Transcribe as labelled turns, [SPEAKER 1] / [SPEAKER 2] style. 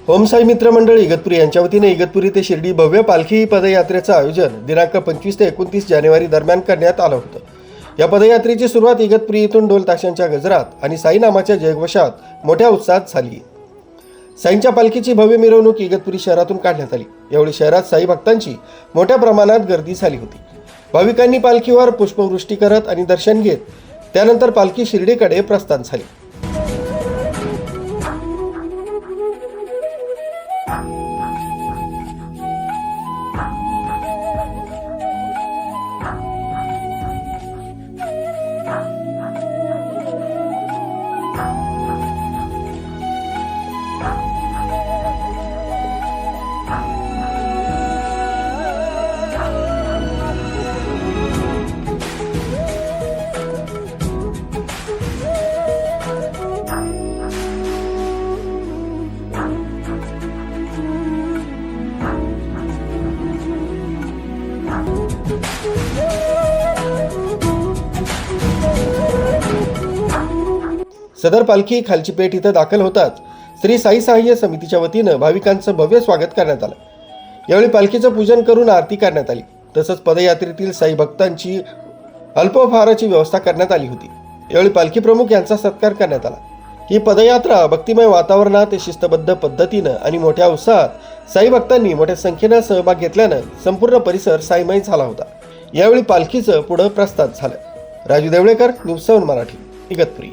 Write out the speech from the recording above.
[SPEAKER 1] ओम साई मित्र मंडळ इगतपुरी यांच्या वतीने इगतपुरी ते शिर्डी भव्य पालखी पदयात्रेचं आयोजन दिनांक 25 ते 29 जानेवारी दरम्यान करण्यात आलं होतं। या पदयात्रेची सुरुवात इगतपुरी येथून ढोल ताशांच्या गजरात आणि साई नामाच्या जयघोषात मोठ्या उत्साहात झाली। साईंच्या पालखीची भव्य मिरवणूक इगतपुरी शहरातून काढण्यात आली। यावेळी शहरात साई भक्तांची मोठ्या प्रमाणात गर्दी झाली होती। भाविकांनी पालखीवर पुष्पवृष्टी करत आणि दर्शन घेत त्यानंतर पालखी शिर्डीकडे प्रस्थान झाली। सदर पालखी खालची पेठ इथं दाखल होताच श्री साई सहाय्य समितीच्या वतीनं भाविकांचं भव्य स्वागत करण्यात आलं। यावेळी पालखीचं पूजन करून आरती करण्यात आली। तसंच पदयात्रेतील साई भक्तांची अल्पोपहाराची व्यवस्था करण्यात आली होती। यावेळी पालखी प्रमुख यांचा सत्कार करण्यात आला। ही पदयात्रा भक्तिमय वातावरणात शिस्तबद्ध पद्धतीनं आणि मोठ्या उत्साहात साई भक्तांनी मोठ्या संख्येनं सहभाग घेतल्यानं संपूर्ण परिसर साईमय झाला होता। यावेळी पालखीचं पुढे प्रस्थान झालं। राजू देवळेकर, न्यूज 7 मराठी, इगतपुरी।